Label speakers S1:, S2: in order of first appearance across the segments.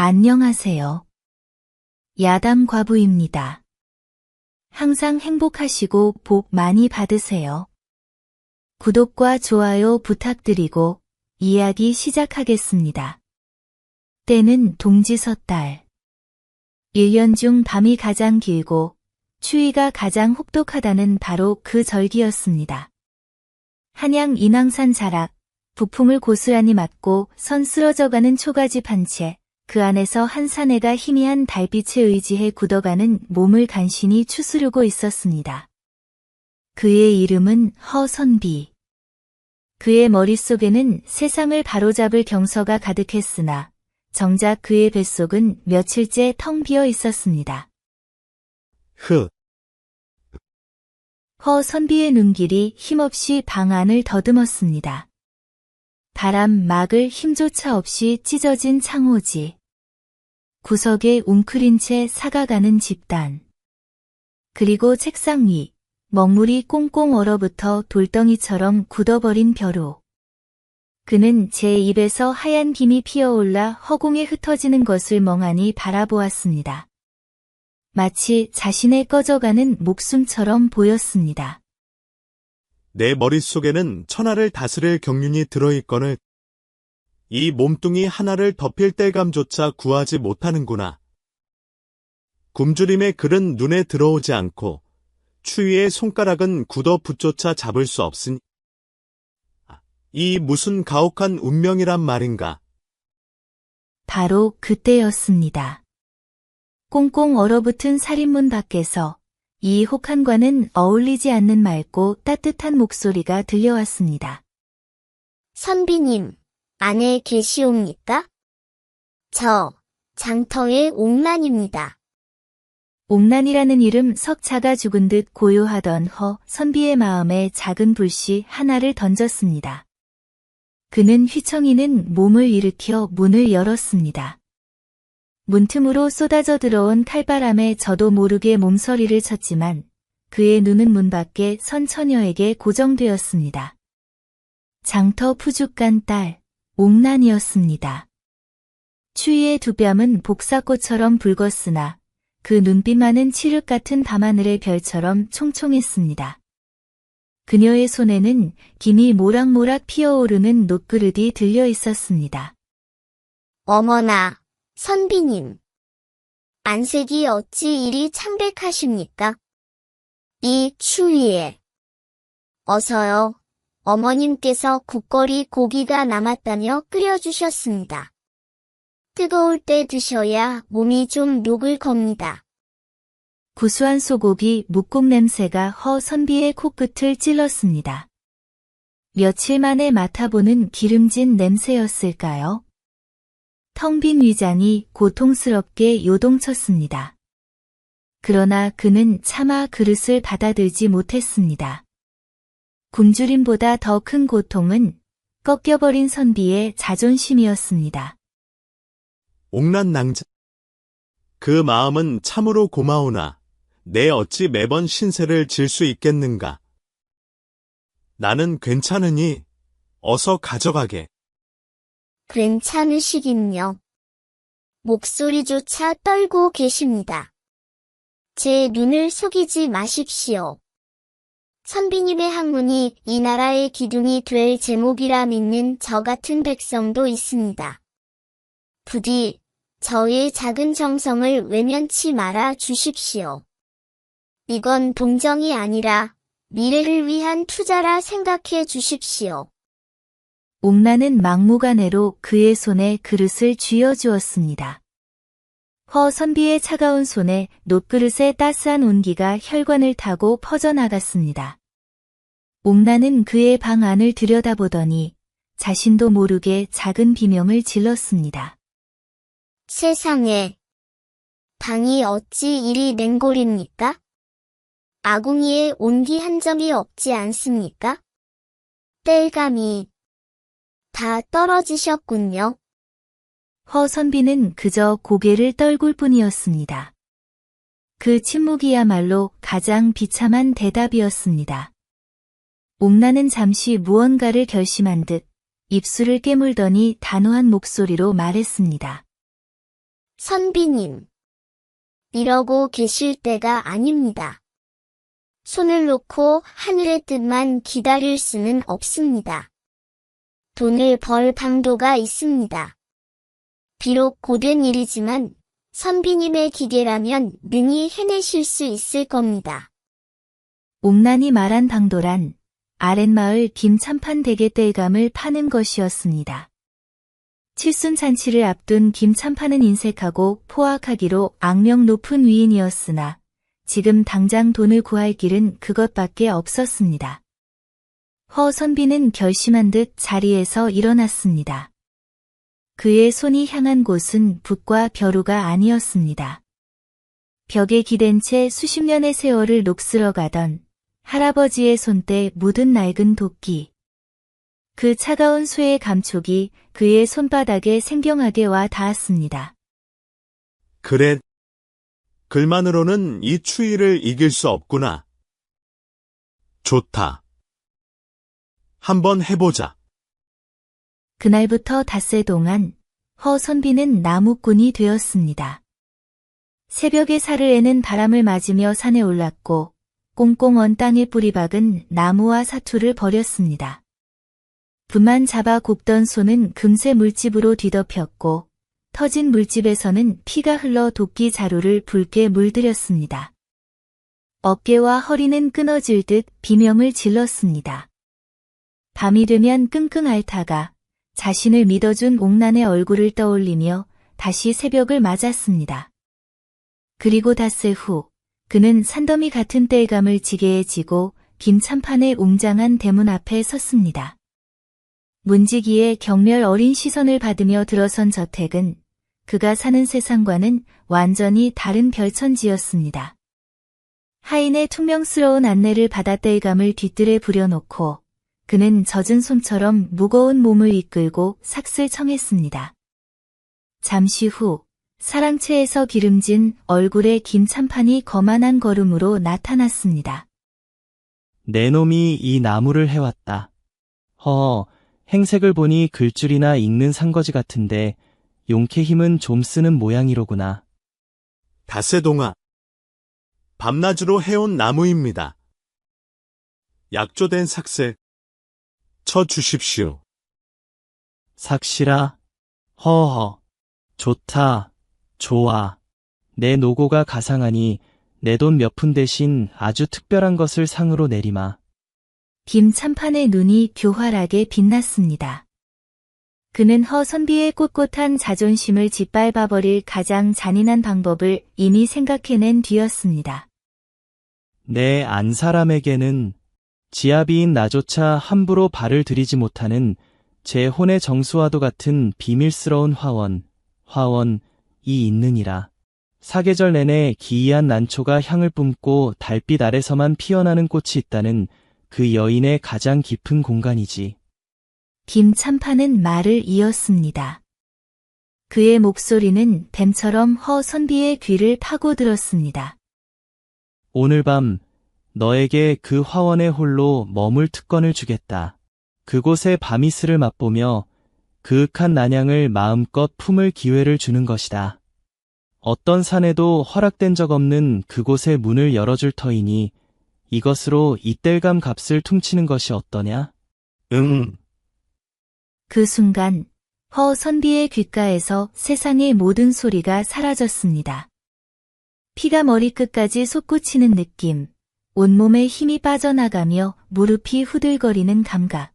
S1: 안녕하세요. 야담 과부입니다. 항상 행복하시고 복 많이 받으세요. 구독과 좋아요 부탁드리고 이야기 시작하겠습니다. 때는 동지섣달. 1년 중 밤이 가장 길고 추위가 가장 혹독하다는 바로 그 절기였습니다. 한양 인왕산 자락, 북풍을 고스란히 맞고 선 쓰러져가는 초가집 한 채, 그 안에서 한 사내가 희미한 달빛에 의지해 굳어가는 몸을 간신히 추스르고 있었습니다. 그의 이름은 허선비. 그의 머릿속에는 세상을 바로잡을 경서가 가득했으나 정작 그의 뱃속은 며칠째 텅 비어 있었습니다. 허선비의 눈길이 힘없이 방 안을 더듬었습니다. 바람 막을 힘조차 없이 찢어진 창호지. 구석에 웅크린 채 사가가는 집단. 그리고 책상 위, 먹물이 꽁꽁 얼어붙어 돌덩이처럼 굳어버린 벼로. 그는 제 입에서 하얀 김이 피어올라 허공에 흩어지는 것을 멍하니 바라보았습니다. 마치 자신의 꺼져가는 목숨처럼 보였습니다.
S2: 내 머릿속에는 천하를 다스릴 경륜이 들어있거늘 이 몸뚱이 하나를 덮일 땔감조차 구하지 못하는구나. 굶주림의 글은 눈에 들어오지 않고 추위의 손가락은 굳어 붙조차 잡을 수 없으니 이 무슨 가혹한 운명이란 말인가.
S1: 바로 그때였습니다. 꽁꽁 얼어붙은 살인문 밖에서 이 혹한과는 어울리지 않는 맑고 따뜻한 목소리가 들려왔습니다.
S3: 선비님, 안에 계시옵니까? 저, 장터의 옥란입니다.
S1: 옥란이라는 이름 석차가 죽은 듯 고요하던 선비의 마음에 작은 불씨 하나를 던졌습니다. 그는 휘청이는 몸을 일으켜 문을 열었습니다. 문틈으로 쏟아져 들어온 칼바람에 저도 모르게 몸서리를 쳤지만 그의 눈은 문 밖에 선 처녀에게 고정되었습니다. 장터 푸죽간 딸, 옥란이었습니다. 추위의 두 뺨은 복사꽃처럼 붉었으나 그 눈빛만은 칠흑 같은 밤하늘의 별처럼 총총했습니다. 그녀의 손에는 김이 모락모락 피어오르는 놋그릇이 들려 있었습니다.
S3: 어머나, 선비님. 안색이 어찌 이리 창백하십니까? 이 추위에. 어서요. 어머님께서 국거리 고기가 남았다며 끓여주셨습니다. 뜨거울 때 드셔야 몸이 좀 녹을 겁니다.
S1: 구수한 소고기 묵국 냄새가 허선비의 코끝을 찔렀습니다. 며칠 만에 맡아보는 기름진 냄새였을까요? 텅 빈 위장이 고통스럽게 요동쳤습니다. 그러나 그는 차마 그릇을 받아들지 못했습니다. 굶주림보다 더 큰 고통은 꺾여버린 선비의 자존심이었습니다.
S2: 옥란 낭자. 그 마음은 참으로 고마우나 내 어찌 매번 신세를 질 수 있겠는가. 나는 괜찮으니 어서 가져가게.
S3: 괜찮으시긴요. 목소리조차 떨고 계십니다. 제 눈을 속이지 마십시오. 선비님의 학문이 이 나라의 기둥이 될 제목이라 믿는 저 같은 백성도 있습니다. 부디 저의 작은 정성을 외면치 말아 주십시오. 이건 동정이 아니라 미래를 위한 투자라 생각해 주십시오.
S1: 옥란은 막무가내로 그의 손에 그릇을 쥐어주었습니다. 허선비의 차가운 손에 놋그릇의 따스한 온기가 혈관을 타고 퍼져나갔습니다. 옥란은 그의 방 안을 들여다보더니 자신도 모르게 작은 비명을 질렀습니다.
S3: 세상에, 방이 어찌 이리 냉골입니까? 아궁이에 온기 한 점이 없지 않습니까? 땔감이 다 떨어지셨군요.
S1: 허선비는 그저 고개를 떨굴 뿐이었습니다. 그 침묵이야말로 가장 비참한 대답이었습니다. 옥란은 잠시 무언가를 결심한 듯 입술을 깨물더니 단호한 목소리로 말했습니다.
S3: 선비님. 이러고 계실 때가 아닙니다. 손을 놓고 하늘의 뜻만 기다릴 수는 없습니다. 돈을 벌 방도가 있습니다. 비록 고된 일이지만 선비님의 기계라면 능히 해내실 수 있을 겁니다.
S1: 옥난이 말한 방도란 아랫마을 김참판 대게떼감을 파는 것이었습니다. 칠순잔치를 앞둔 김참판은 인색하고 포악하기로 악명 높은 위인이었으나 지금 당장 돈을 구할 길은 그것밖에 없었습니다. 허 선비는 결심한 듯 자리에서 일어났습니다. 그의 손이 향한 곳은 붓과 벼루가 아니었습니다. 벽에 기댄 채 수십 년의 세월을 녹슬어 가던 할아버지의 손때 묻은 낡은 도끼. 그 차가운 쇠의 감촉이 그의 손바닥에 생경하게 와 닿았습니다.
S2: 그래. 글만으로는 이 추위를 이길 수 없구나. 좋다. 한번 해보자.
S1: 그날부터 닷새 동안 허 선비는 나무꾼이 되었습니다. 새벽에 살을 애는 바람을 맞으며 산에 올랐고 꽁꽁 언 땅에 뿌리 박은 나무와 사투를 버렸습니다. 부만 잡아 굽던 손은 금세 물집으로 뒤덮였고 터진 물집에서는 피가 흘러 도끼 자루를 붉게 물들였습니다. 어깨와 허리는 끊어질 듯 비명을 질렀습니다. 밤이 되면 끙끙 앓다가 자신을 믿어준 옥난의 얼굴을 떠올리며 다시 새벽을 맞았습니다. 그리고 닷새 후 그는 산더미 같은 땔감을 지게에 지고 김참판의 웅장한 대문 앞에 섰습니다. 문지기의 경멸 어린 시선을 받으며 들어선 저택은 그가 사는 세상과는 완전히 다른 별천지였습니다. 하인의 퉁명스러운 안내를 받아 땔감을 뒤뜰에 부려놓고 그는 젖은 솜처럼 무거운 몸을 이끌고 삭슬 청했습니다. 잠시 후 사랑채에서 기름진 얼굴에 김참판이 거만한 걸음으로 나타났습니다.
S4: 내 놈이 이 나무를 해왔다. 행색을 보니 글줄이나 읽는 상거지 같은데 용케 힘은 좀 쓰는 모양이로구나.
S2: 닷새동아. 밤낮으로 해온 나무입니다. 약조된 삭슬. 쳐 주십시오.
S4: 삭시라. 허허. 좋다. 좋아. 내 노고가 가상하니 내 돈 몇 푼 대신 아주 특별한 것을 상으로 내리마.
S1: 김참판의 눈이 교활하게 빛났습니다. 그는 허 선비의 꼿꼿한 자존심을 짓밟아버릴 가장 잔인한 방법을 이미 생각해낸 뒤였습니다.
S4: 내 안사람에게는 지아비인 나조차 함부로 발을 들이지 못하는 제 혼의 정수와도 같은 비밀스러운 화원이 있느니라. 사계절 내내 기이한 난초가 향을 뿜고 달빛 아래서만 피어나는 꽃이 있다는 그 여인의 가장 깊은 공간이지.
S1: 김참판은 말을 이었습니다. 그의 목소리는 뱀처럼 허 선비의 귀를 파고들었습니다.
S4: 오늘 밤 너에게 그 화원의 홀로 머물 특권을 주겠다. 그곳의 밤이슬을 맛보며 그윽한 난향을 마음껏 품을 기회를 주는 것이다. 어떤 사내도 허락된 적 없는 그곳의 문을 열어줄 터이니 이것으로 이뗄감 값을 퉁치는 것이 어떠냐?
S2: 응.
S1: 그 순간 허 선비의 귓가에서 세상의 모든 소리가 사라졌습니다. 피가 머리끝까지 솟구치는 느낌, 온몸에 힘이 빠져나가며 무릎이 후들거리는 감각.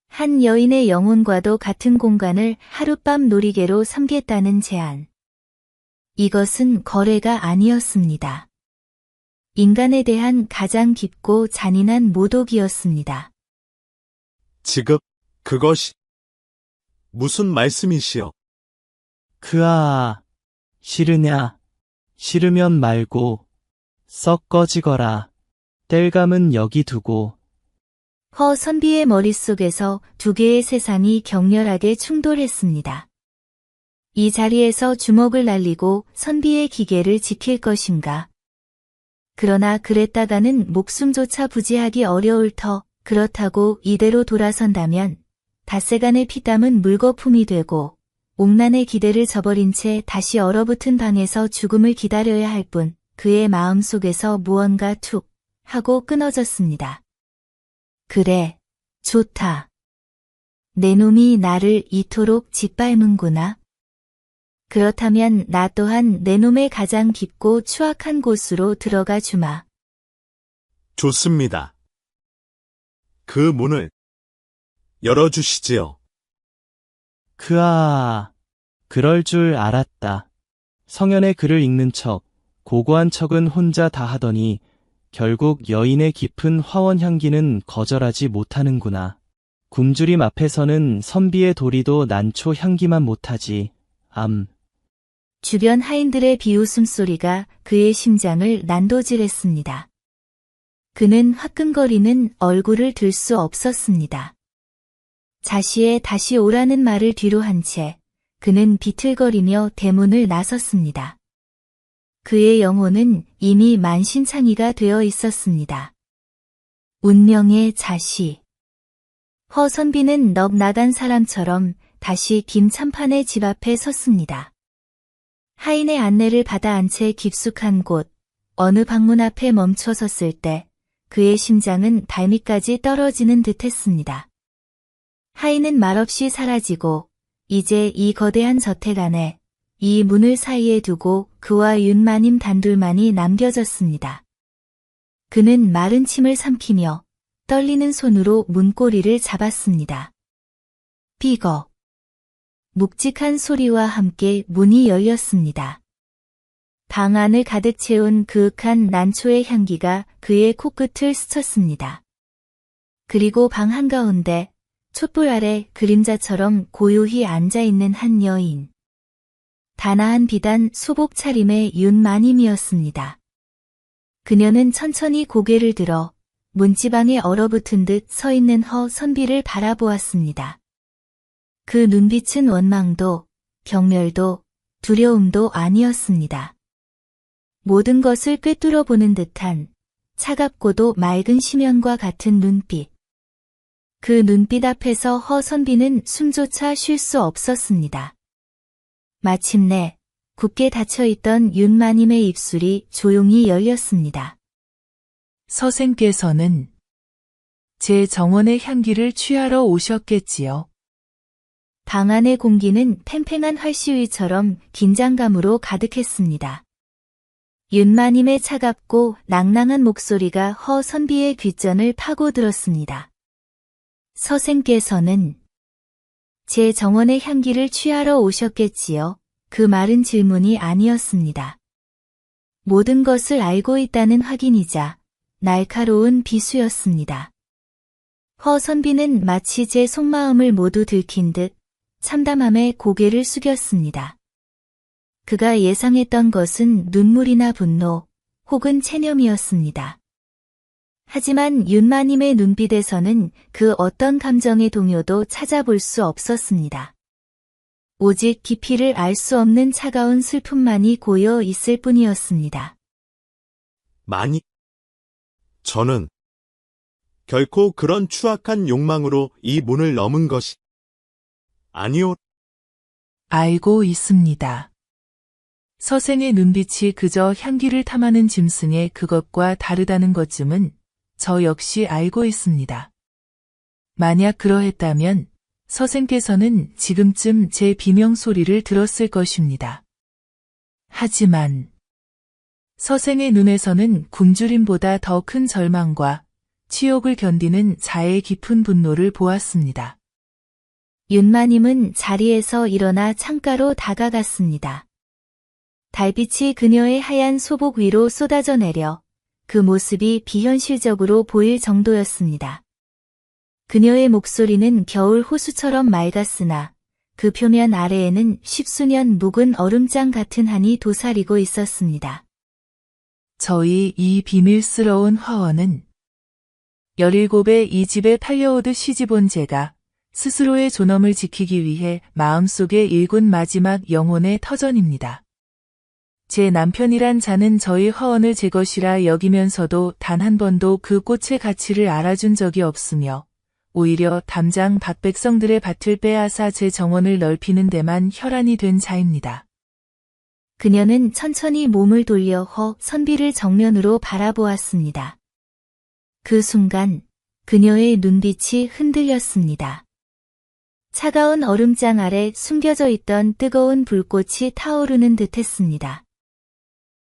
S1: 한 여인의 영혼과도 같은 공간을 하룻밤 놀이개로 삼겠다는 제안. 이것은 거래가 아니었습니다. 인간에 대한 가장 깊고 잔인한 모독이었습니다.
S2: 지금 그것이 무슨 말씀이시오?
S4: 싫으냐? 싫으면 말고 썩 꺼지거라. 땔감은 여기 두고.
S1: 허 선비의 머릿속에서 두 개의 세상이 격렬하게 충돌했습니다. 이 자리에서 주먹을 날리고 선비의 기계를 지킬 것인가? 그러나 그랬다가는 목숨조차 부지하기 어려울 터, 그렇다고 이대로 돌아선다면 닷새간의 피땀은 물거품이 되고 옥난의 기대를 저버린 채 다시 얼어붙은 방에서 죽음을 기다려야 할 뿐 그의 마음 속에서 무언가 툭 하고 끊어졌습니다. 그래, 좋다. 내 놈이 나를 이토록 짓밟는구나. 그렇다면 나 또한 내 놈의 가장 깊고 추악한 곳으로 들어가 주마.
S2: 좋습니다. 그 문을 열어주시지요.
S4: 그럴 줄 알았다. 성현의 글을 읽는 척, 고고한 척은 혼자 다 하더니 결국 여인의 깊은 화원 향기는 거절하지 못하는구나. 굶주림 앞에서는 선비의 도리도 난초 향기만 못하지.
S1: 주변 하인들의 비웃음 소리가 그의 심장을 난도질했습니다. 그는 화끈거리는 얼굴을 들 수 없었습니다. 자시에 다시 오라는 말을 뒤로 한 채 그는 비틀거리며 대문을 나섰습니다. 그의 영혼은 이미 만신창이가 되어 있었습니다. 운명의 자시. 허선비는 넋 나간 사람처럼 다시 김참판의 집 앞에 섰습니다. 하인의 안내를 받아 안 채 깊숙한 곳, 어느 방문 앞에 멈춰 섰을 때 그의 심장은 발밑까지 떨어지는 듯했습니다. 하인은 말없이 사라지고 이제 이 거대한 저택 안에 이 문을 사이에 두고 그와 윤마님 단둘만이 남겨졌습니다. 그는 마른 침을 삼키며 떨리는 손으로 문고리를 잡았습니다. 삐걱. 묵직한 소리와 함께 문이 열렸습니다. 방 안을 가득 채운 그윽한 난초의 향기가 그의 코끝을 스쳤습니다. 그리고 방 한가운데 촛불 아래 그림자처럼 고요히 앉아있는 한 여인. 단아한 비단 소복 차림의 윤마님이었습니다. 그녀는 천천히 고개를 들어 문지방에 얼어붙은 듯 서 있는 허선비를 바라보았습니다. 그 눈빛은 원망도, 경멸도, 두려움도 아니었습니다. 모든 것을 꿰뚫어 보는 듯한 차갑고도 맑은 심연과 같은 눈빛. 그 눈빛 앞에서 허선비는 숨조차 쉴 수 없었습니다. 마침내 굳게 닫혀있던 윤마님의 입술이 조용히 열렸습니다.
S5: 서생께서는 제 정원의 향기를 취하러 오셨겠지요.
S1: 방 안의 공기는 팽팽한 활시위처럼 긴장감으로 가득했습니다. 윤마님의 차갑고 낭낭한 목소리가 허선비의 귓전을 파고들었습니다. 서생께서는 제 정원의 향기를 취하러 오셨겠지요. 그 말은 질문이 아니었습니다. 모든 것을 알고 있다는 확인이자 날카로운 비수였습니다. 허선비는 마치 제 속마음을 모두 들킨 듯 참담함에 고개를 숙였습니다. 그가 예상했던 것은 눈물이나 분노 혹은 체념이었습니다. 하지만 윤마님의 눈빛에서는 그 어떤 감정의 동요도 찾아볼 수 없었습니다. 오직 깊이를 알 수 없는 차가운 슬픔만이 고여 있을 뿐이었습니다.
S2: 저는 결코 그런 추악한 욕망으로 이 문을 넘은 것이 아니오.
S5: 알고 있습니다. 서생의 눈빛이 그저 향기를 탐하는 짐승의 그것과 다르다는 것쯤은 저 역시 알고 있습니다. 만약 그러했다면 서생께서는 지금쯤 제 비명 소리를 들었을 것입니다. 하지만 서생의 눈에서는 굶주림보다 더 큰 절망과 치욕을 견디는 자의 깊은 분노를 보았습니다.
S1: 윤마님은 자리에서 일어나 창가로 다가갔습니다. 달빛이 그녀의 하얀 소복 위로 쏟아져 내려 그 모습이 비현실적으로 보일 정도였습니다. 그녀의 목소리는 겨울 호수처럼 맑았으나 그 표면 아래에는 십수년 묵은 얼음장 같은 한이 도사리고 있었습니다.
S5: 저희 이 비밀스러운 화원은 17의 이 집에 팔려오듯 시집온 제가 스스로의 존엄을 지키기 위해 마음속에 일군 마지막 영혼의 터전입니다. 제 남편이란 자는 저희 화원을 제 것이라 여기면서도 단 한 번도 그 꽃의 가치를 알아준 적이 없으며 오히려 담장 밖 백성들의 밭을 빼앗아 제 정원을 넓히는 데만 혈안이 된 자입니다.
S1: 그녀는 천천히 몸을 돌려 허 선비를 정면으로 바라보았습니다. 그 순간 그녀의 눈빛이 흔들렸습니다. 차가운 얼음장 아래 숨겨져 있던 뜨거운 불꽃이 타오르는 듯했습니다.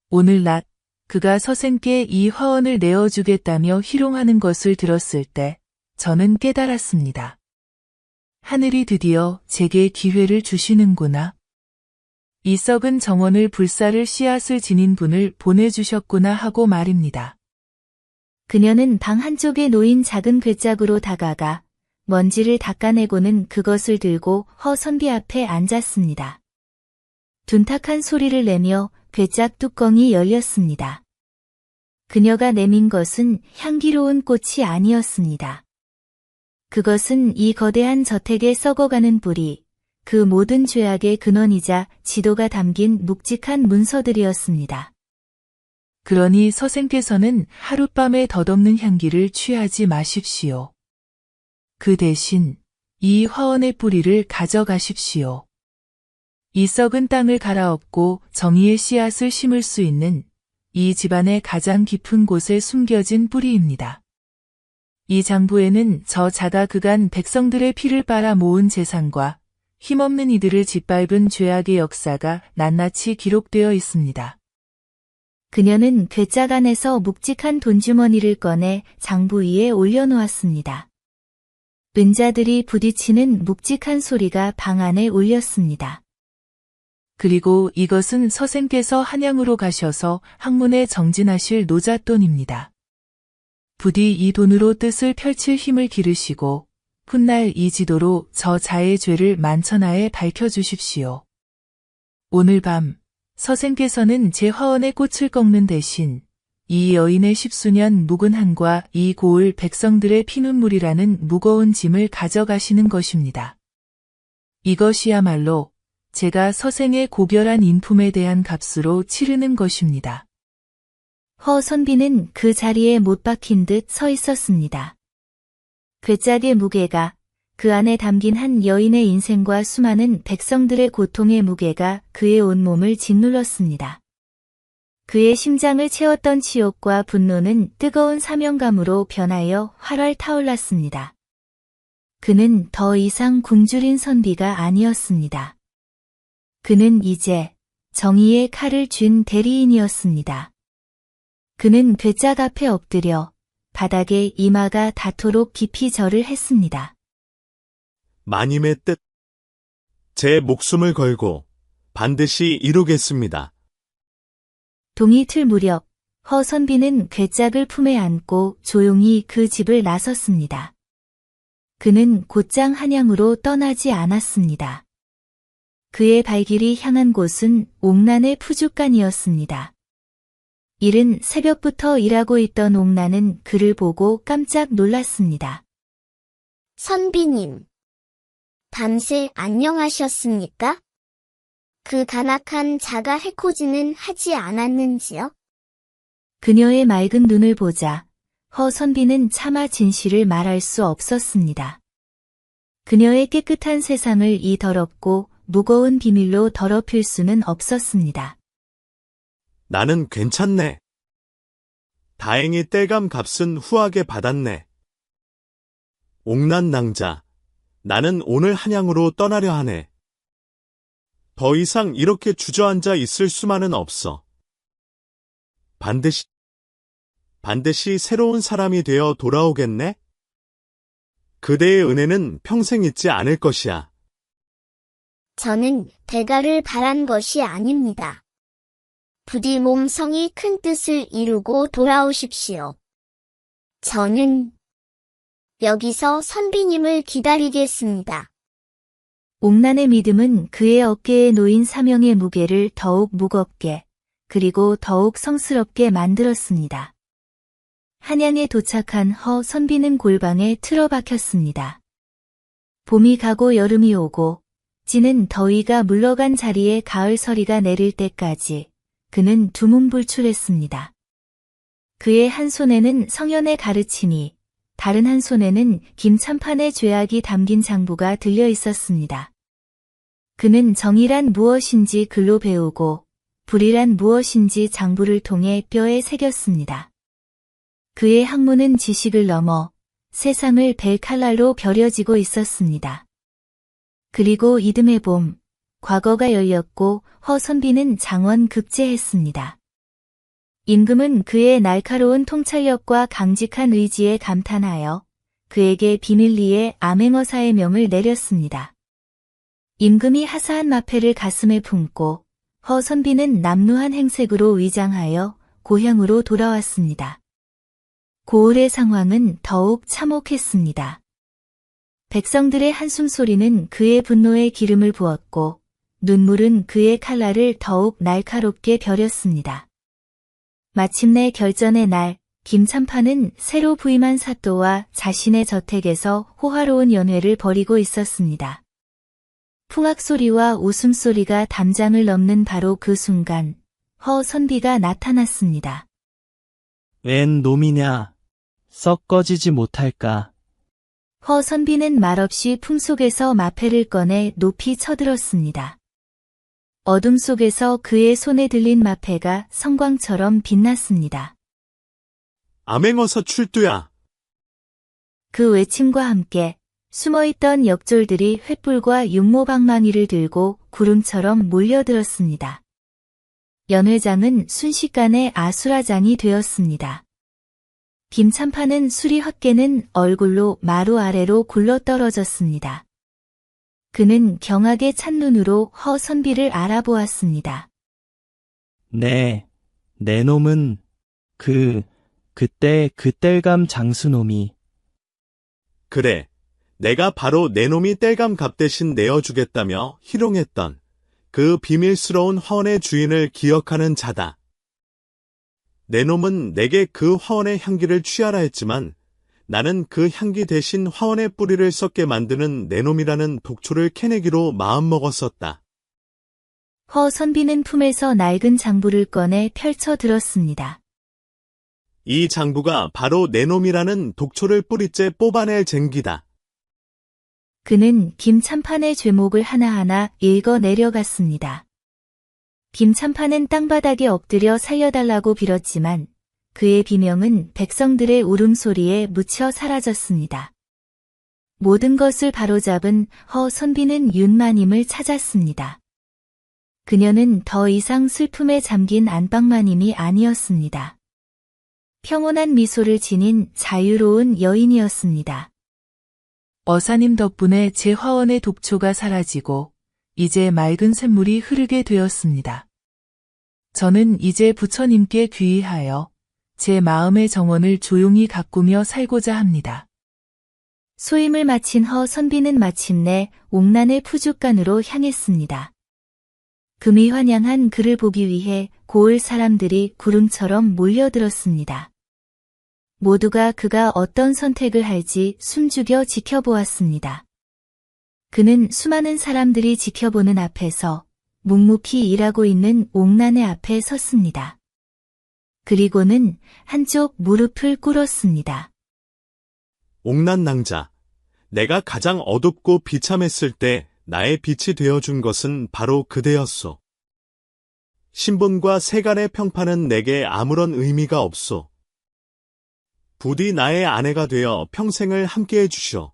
S5: 오늘 낮 그가 서생께 이 화원을 내어주겠다며 희롱하는 것을 들었을 때 저는 깨달았습니다. 하늘이 드디어 제게 기회를 주시는구나. 이 썩은 정원을 불사를 씨앗을 지닌 분을 보내주셨구나 하고 말입니다.
S1: 그녀는 방 한쪽에 놓인 작은 괴짝으로 다가가 먼지를 닦아내고는 그것을 들고 허 선비 앞에 앉았습니다. 둔탁한 소리를 내며 괴짝 뚜껑이 열렸습니다. 그녀가 내민 것은 향기로운 꽃이 아니었습니다. 그것은 이 거대한 저택에 썩어가는 뿌리, 그 모든 죄악의 근원이자 지도가 담긴 묵직한 문서들이었습니다.
S5: 그러니 서생께서는 하룻밤에 덧없는 향기를 취하지 마십시오. 그 대신 이 화원의 뿌리를 가져가십시오. 이 썩은 땅을 갈아엎고 정의의 씨앗을 심을 수 있는 이 집안의 가장 깊은 곳에 숨겨진 뿌리입니다. 이 장부에는 저 자가 그간 백성들의 피를 빨아 모은 재산과 힘없는 이들을 짓밟은 죄악의 역사가 낱낱이 기록되어 있습니다.
S1: 그녀는 괴짝 안에서 묵직한 돈주머니를 꺼내 장부 위에 올려놓았습니다. 은자들이 부딪히는 묵직한 소리가 방 안에 울렸습니다.
S5: 그리고 이것은 서생께서 한양으로 가셔서 학문에 정진하실 노잣돈입니다. 부디 이 돈으로 뜻을 펼칠 힘을 기르시고 훗날 이 지도로 저 자의 죄를 만천하에 밝혀주십시오. 오늘 밤 서생께서는 제 화원의 꽃을 꺾는 대신 이 여인의 십수년 묵은 한과 이 고을 백성들의 피눈물이라는 무거운 짐을 가져가시는 것입니다. 이것이야말로 제가 서생의 고결한 인품에 대한 값으로 치르는 것입니다.
S1: 허 선비는 그 자리에 못 박힌 듯 서 있었습니다. 괴짝의 무게가, 그 안에 담긴 한 여인의 인생과 수많은 백성들의 고통의 무게가 그의 온몸을 짓눌렀습니다. 그의 심장을 채웠던 치욕과 분노는 뜨거운 사명감으로 변하여 활활 타올랐습니다. 그는 더 이상 굶주린 선비가 아니었습니다. 그는 이제 정의의 칼을 쥔 대리인이었습니다. 그는 괴짝 앞에 엎드려 바닥에 이마가 닿도록 깊이 절을 했습니다.
S2: 마님의 뜻. 제 목숨을 걸고 반드시 이루겠습니다.
S1: 동이 틀 무렵 허 선비는 괴짝을 품에 안고 조용히 그 집을 나섰습니다. 그는 곧장 한양으로 떠나지 않았습니다. 그의 발길이 향한 곳은 옥란의 푸죽간이었습니다. 이른 새벽부터 일하고 있던 옥란은 그를 보고 깜짝 놀랐습니다.
S3: 선비님, 밤새 안녕하셨습니까? 그 간악한 자가 해코지는 하지 않았는지요?
S1: 그녀의 맑은 눈을 보자 허 선비는 차마 진실을 말할 수 없었습니다. 그녀의 깨끗한 세상을 이 더럽고 무거운 비밀로 더럽힐 수는 없었습니다.
S2: 나는 괜찮네. 다행히 땔감 값은 후하게 받았네. 옥란 낭자, 나는 오늘 한양으로 떠나려 하네. 더 이상 이렇게 주저앉아 있을 수만은 없어. 반드시 새로운 사람이 되어 돌아오겠네? 그대의 은혜는 평생 잊지 않을 것이야.
S3: 저는 대가를 바란 것이 아닙니다. 부디 몸성이 큰 뜻을 이루고 돌아오십시오. 저는 여기서 선비님을 기다리겠습니다.
S1: 옥란의 믿음은 그의 어깨에 놓인 사명의 무게를 더욱 무겁게 그리고 더욱 성스럽게 만들었습니다. 한양에 도착한 허 선비는 골방에 틀어박혔습니다. 봄이 가고 여름이 오고 지는 더위가 물러간 자리에 가을 서리가 내릴 때까지 그는 두문불출했습니다. 그의 한 손에는 성현의 가르침이 다른 한 손에는 김참판의 죄악이 담긴 장부가 들려 있었습니다. 그는 정의란 무엇인지 글로 배우고 불의란 무엇인지 장부를 통해 뼈에 새겼습니다. 그의 학문은 지식을 넘어 세상을 벨 칼날로 겨려지고 있었습니다. 그리고 이듬해 봄, 과거가 열렸고 허선비는 장원 급제했습니다. 임금은 그의 날카로운 통찰력과 강직한 의지에 감탄하여 그에게 비밀리에 암행어사의 명을 내렸습니다. 임금이 하사한 마패를 가슴에 품고 허선비는 남루한 행색으로 위장하여 고향으로 돌아왔습니다. 고을의 상황은 더욱 참혹했습니다. 백성들의 한숨소리는 그의 분노에 기름을 부었고 눈물은 그의 칼날을 더욱 날카롭게 벼렸습니다. 마침내 결전의 날, 김참판은 새로 부임한 사또와 자신의 저택에서 호화로운 연회를 벌이고 있었습니다. 풍악소리와 웃음소리가 담장을 넘는 바로 그 순간, 허선비가 나타났습니다.
S4: 웬 놈이냐? 썩 꺼지지 못할까?
S1: 허선비는 말없이 품속에서 마패를 꺼내 높이 쳐들었습니다. 어둠 속에서 그의 손에 들린 마패가 성광처럼 빛났습니다.
S2: 암행어사 출두야.
S1: 그 외침과 함께 숨어있던 역졸들이 횃불과 육모방망이를 들고 구름처럼 몰려들었습니다. 연회장은 순식간에 아수라장이 되었습니다. 김참판은 술이 헛개는 얼굴로 마루 아래로 굴러떨어졌습니다. 그는 경악에 찬 눈으로 허선비를 알아보았습니다.
S4: 네, 내 놈은 그때 그 땔감 장수놈이.
S2: 그래, 내가 바로 내 놈이 땔감 값 대신 내어주겠다며 희롱했던 그 비밀스러운 화원의 주인을 기억하는 자다. 내 놈은 내게 그 화원의 향기를 취하라 했지만 나는 그 향기 대신 화원의 뿌리를 썩게 만드는 내 놈이라는 독초를 캐내기로 마음먹었었다.
S1: 허선비는 품에서 낡은 장부를 꺼내 펼쳐 들었습니다.
S2: 이 장부가 바로 내 놈이라는 독초를 뿌리째 뽑아낼 쟁기다.
S1: 그는 김참판의 죄목을 하나하나 읽어 내려갔습니다. 김참판은 땅바닥에 엎드려 살려달라고 빌었지만 그의 비명은 백성들의 울음소리에 묻혀 사라졌습니다. 모든 것을 바로잡은 허선비는 윤마님을 찾았습니다. 그녀는 더 이상 슬픔에 잠긴 안방마님이 아니었습니다. 평온한 미소를 지닌 자유로운 여인이었습니다.
S5: 어사님 덕분에 제 화원의 독초가 사라지고 이제 맑은 샘물이 흐르게 되었습니다. 저는 이제 부처님께 귀의하여 제 마음의 정원을 조용히 가꾸며 살고자 합니다.
S1: 소임을 마친 허선비는 마침내 옥난의 푸죽간으로 향했습니다. 금이 환양한 그를 보기 위해 고을 사람들이 구름처럼 몰려들었습니다. 모두가 그가 어떤 선택을 할지 숨죽여 지켜보았습니다. 그는 수많은 사람들이 지켜보는 앞에서 묵묵히 일하고 있는 옥난의 앞에 섰습니다. 그리고는 한쪽 무릎을 꿇었습니다.
S2: 옥난 낭자, 내가 가장 어둡고 비참했을 때 나의 빛이 되어준 것은 바로 그대였소. 신분과 세간의 평판은 내게 아무런 의미가 없소. 부디 나의 아내가 되어 평생을 함께해 주시오.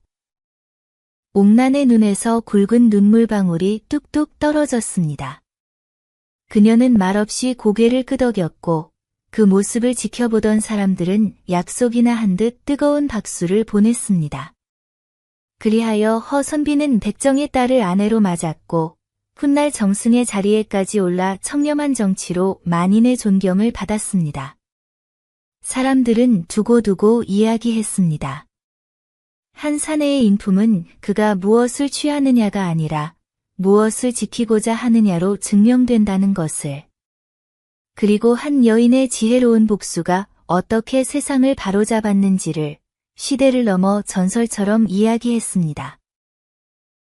S1: 옥난의 눈에서 굵은 눈물방울이 뚝뚝 떨어졌습니다. 그녀는 말없이 고개를 끄덕였고 그 모습을 지켜보던 사람들은 약속이나 한 듯 뜨거운 박수를 보냈습니다. 그리하여 허선비는 백정의 딸을 아내로 맞았고 훗날 정승의 자리에까지 올라 청렴한 정치로 만인의 존경을 받았습니다. 사람들은 두고두고 이야기했습니다. 한 사내의 인품은 그가 무엇을 취하느냐가 아니라 무엇을 지키고자 하느냐로 증명된다는 것을. 그리고 한 여인의 지혜로운 복수가 어떻게 세상을 바로잡았는지를 시대를 넘어 전설처럼 이야기했습니다.